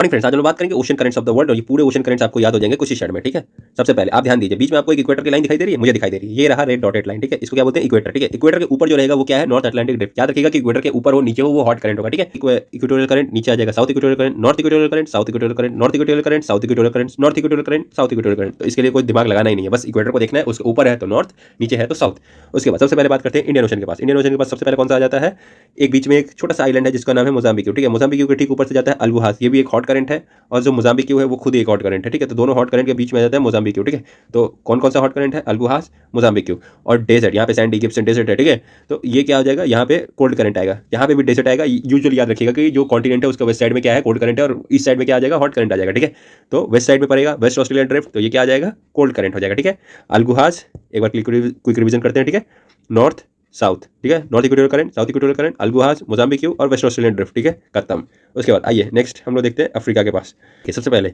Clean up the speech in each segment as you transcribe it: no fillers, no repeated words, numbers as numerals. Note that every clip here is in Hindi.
मॉर्निंग फ्रेंड्स, आज हम लोग बात करेंगे ocean currents of the world और ये पूरे ओशन करंट्स आपको याद हो जाएंगे कुछ ही शर्ट में। ठीक है, सबसे पहले आप ध्यान दीजिए, बीच में आपको एक इक्वेटर की लाइन दिखाई दे रही है, मुझे दिखाई दे रही है, ये रहा रेड डॉटेड लाइन। ठीक है, इसको क्या बोलते हैं? इक्वेटर। ठीक है, इक्वेटर के ऊपर जो रहेगा वो क्या है? North Atlantic drift. याद रखिएगा कि इक्वेटर के ऊपर हो नीचे हो वो हॉट करंट होगा। ठीक है, इक्वेटोरियल करंट नीचे आ जाएगा south equatorial current, north equatorial current, south equatorial current, north equatorial current, south equatorial current, north equatorial current, south equatorial current. तो इसके लिए कोई दिमाग लगाना ही नहीं है, बस इक्वेटर को देखना है, उसके ऊपर है तो नॉर्थ, नीचे है तो साउथ। उसके बाद सबसे पहले बात करते हैं इंडियन ओशन के पास। इंडियन ओशन के पास सबसे पहले कौन सा आ जाता है? एक बीच में एक छोटा सा आइलैंड है जिसका नाम है मोजाम्बिक। ठीक है, मोजाम्बिक के ठीक ऊपर से जाता है अल्बुहास, ये भी एक हॉट करंट है, और जो मोजाम्बिक है वो खुद एक हॉट करंट है। ठीक है, तो दोनों हॉट करंट के बीच में आ जाता है मोजाम्बिक। ठीक है, तो कौन कौन सा हॉट करंट है? अल्बुहास, मोजाम्बिक और डेजर्ट। यहाँ पे सैंडी गिब्सन डेजर्ट है। ठीक है, तो ये क्या हो जाएगा? यहाँ पे कोल्ड करंट आएगा, यहाँ पे भी डेजर्ट आएगा। यूजुअली याद रखिएगा कि जो कॉन्टिनेंट है उसका वेस्ट साइड में क्या है? कोल्ड करंट है, और ईस्ट साइड में क्या आ जाएगा? हॉट करंट आ जाएगा। ठीक है, तो वेस्ट साइड में पड़ेगा वेस्ट ऑस्ट्रेलियन ड्रिफ्ट, तो ये क्या आ जाएगा? कोल्ड करंट हो जाएगा। ठीक है, अल्बुहास एक बार क्विक रिवीजन करते हैं। ठीक है, नॉर्थ साउथ, ठीक है, north equatorial current, south equatorial current, अल्बुहास, मोजाम्बिक और वेस्ट ऑस्ट्रेलियन ड्रिफ्ट। ठीक है, खत्म। उसके बाद आइए नेक्स्ट हम लोग देखते हैं अफ्रीका के पास। सबसे पहले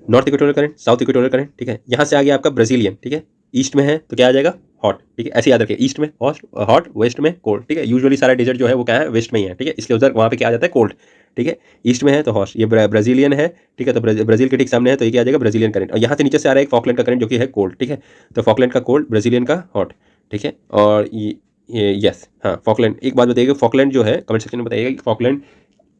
north equatorial current, south equatorial current. ठीक है, यहाँ से आ गया आपका ब्राजीलियन। ठीक है, ईस्ट में है तो क्या आ जाएगा? हॉट। ठीक है, ऐसे याद रखिए, ईस्ट में हॉट, वेस्ट में कोल्ड। ठीक है, यूजुअली सारा डेजर्ट जो है वो क्या है? वेस्ट में ही है। ठीक है, इसलिए उधर वहाँ पे क्या आ जाता है? कोल्ड। ठीक है, ईस्ट में है तो हॉट, ये ब्राजीलियन है। ठीक है, तो ब्राजील के ठीक सामने है तो ये क्या आ जाएगा? Brazilian current. और यहाँ से नीचे से आ रहा है एक फॉकलैंड का करंट जो कि है कोल्ड। ठीक है, तो फॉकलैंड का कोल्ड, ब्राजीलियन का हॉट। ठीक है, और ये यस, हाँ फॉकलैंड। एक बात बताइएगा, फॉकलैंड जो है कमेंट सेक्शन में बताइएगा कि फॉकलैंड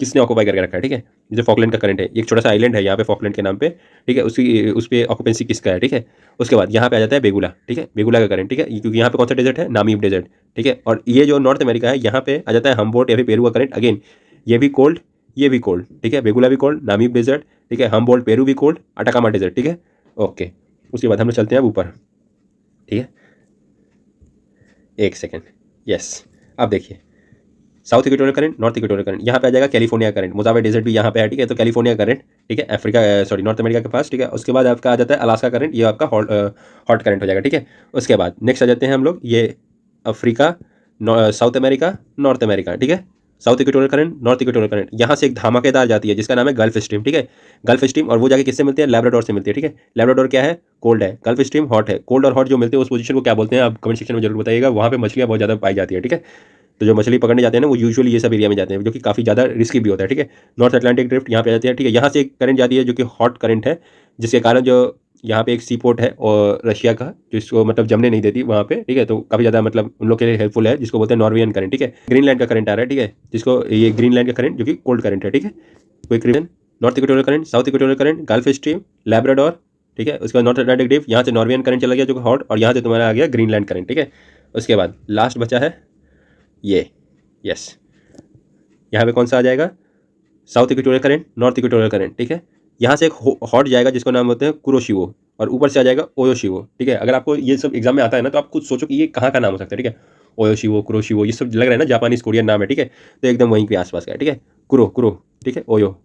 किसने ऑक्यूपाई करके रखा है। ठीक है, जो फॉकलैंड का करंट है, एक छोटा सा आइलैंड है यहाँ पे फॉकलैंड के नाम पे। ठीक है, उस पर ऑक्यूपेंसी किसका है? ठीक है, उसके बाद यहाँ पे आ जाता है बेगुला। ठीक है, बेगुला का करंट। ठीक है, क्योंकि यहाँ पे कौन सा डेजर्ट है? Namib desert. ठीक है, और ये जो नॉर्थ अमेरिका है यहाँ पे आ जाता है हम्बोल्ट या फिर पेरू का करंट। अगेन ये भी कोल्ड, ये भी कोल्ड। ठीक है, बेगुला भी कोल्ड, नामीब डेजर्ट। ठीक है, हम्बोल्ट पेरू भी कोल्ड, अटाकामा डेजर्ट। ठीक है, ओके। उसके बाद हम लोग चलते हैं अब ऊपर। ठीक है, एक सेकेंड, यस, अब देखिए south equatorial current, north equatorial current, यहाँ पे आ जाएगा कैलिफोर्निया करंट, मोजावे डेजर्ट भी यहाँ पे है। ठीक है, तो कैलिफोर्निया करंट। ठीक है, अफ्रीका सॉरी नॉर्थ अमेरिका के पास। ठीक है, उसके बाद आपका आ जाता है अलास्का करंट, ये आपका हॉट करंट हो जाएगा। ठीक है, उसके बाद नेक्स्ट आ जाते हैं हम लोग ये Africa, south America, north America. ठीक है, south equatorial current, north equatorial current, यहाँ से एक धमाकेदार जाती है जिसका नाम है गल्फ स्ट्रीम। ठीक है, गल्फ स्ट्रीम, और वो जाके किससे मिलती है? लैब्राडोर से मिलती है। ठीक है, लैब्राडोर क्या है? कोल्ड है, गल्फ स्ट्रीम हॉट है। कोल्ड और हॉट जो मिलते हैं उस पोजीशन को क्या बोलते हैं आप कमेंट सेक्शन में जरूर बताइएगा। वहाँ पे मछलियाँ बहुत ज़्यादा पाई जाती है। ठीक है, तो जो मछली पकड़ने जाते हैं ना वो यूजुअली ये सब एरिया में जाते हैं, जो कि काफ़ी ज़्यादा रिस्की भी होता है। ठीक है, नॉर्थ अटलांटिक ड्रिफ्ट यहाँ पे जाती है। ठीक है, यहाँ से एक करंट जाती है जो कि हॉट करंट है, जिसके कारण जो यहाँ पे एक सी पोर्ट है और रशिया का, जिसको मतलब जमने नहीं देती वहाँ पे। ठीक है, तो काफ़ी ज़्यादा मतलब उन लोग के लिए हेल्पफुल है, जिसको बोलते हैं नॉर्वेजियन करंट। ठीक है, ग्रीनलैंड का करंट आ रहा है। ठीक है, जिसको ये ग्रीनलैंड का करंट जो कि कोल्ड करंट है। ठीक है, quick revision, north equatorial current, south equatorial current, gulf stream, Labrador. ठीक है, उसके बाद नॉर्थ अटलांटिक ड्रिफ्ट, यहाँ से नॉर्वेजियन करंट चला गया जो कि हॉट, और यहाँ से तुम्हारा आ गया ग्रीनलैंड करंट। ठीक है, उसके बाद लास्ट बचा है ये, यस, यहाँ पे कौन सा आ जाएगा? South equatorial current, north equatorial current. ठीक है, यहाँ से एक हॉट जाएगा जिसको नाम होते हैं कुरोशिवो, और ऊपर से आ जाएगा ओयोशिवो। ठीक है, अगर आपको ये सब एग्जाम में आता है ना तो आप खुद सोचो कि ये कहाँ का नाम हो सकता है। ठीक है, ओयोशिवो, कुरोशिवो, ये सब लग रहा है ना जापानीज कोरियन नाम है। ठीक है, तो एकदम वहीं के आसपास का है। ठीक है, कुरो कुरो। ठीक है, ओयो,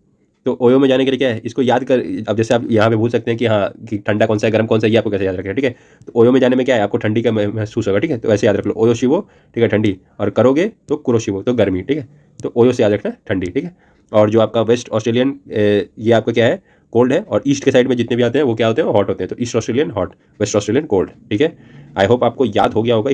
तो ओयो में जाने के लिए क्या है? इसको याद कर, अब जैसे आप यहाँ पे पूछ सकते हैं कि हाँ कि ठंडा कौन सा है, गर्म कौन सा है, ये आपको कैसे याद रखें। ठीक है, तो ओयो में जाने में क्या है? आपको ठंडी का महसूस होगा। ठीक है, तो ऐसे याद रख लो, ओयो शिवो। ठीक है, ठंडी, और करोगे तो कुरोशिवो, तो गर्मी। ठीक है, तो ओयो से याद रखना ठंडी। ठीक है, और जो आपका वेस्ट ऑस्ट्रेलियन ये आपका क्या है? कोल्ड है, और ईस्ट के साइड में जितने भी आते हैं वो क्या होते हैं? हॉट होते हैं। तो east Australian hot, waste Australian cold. ठीक है, आई होप आपको याद हो गया होगा।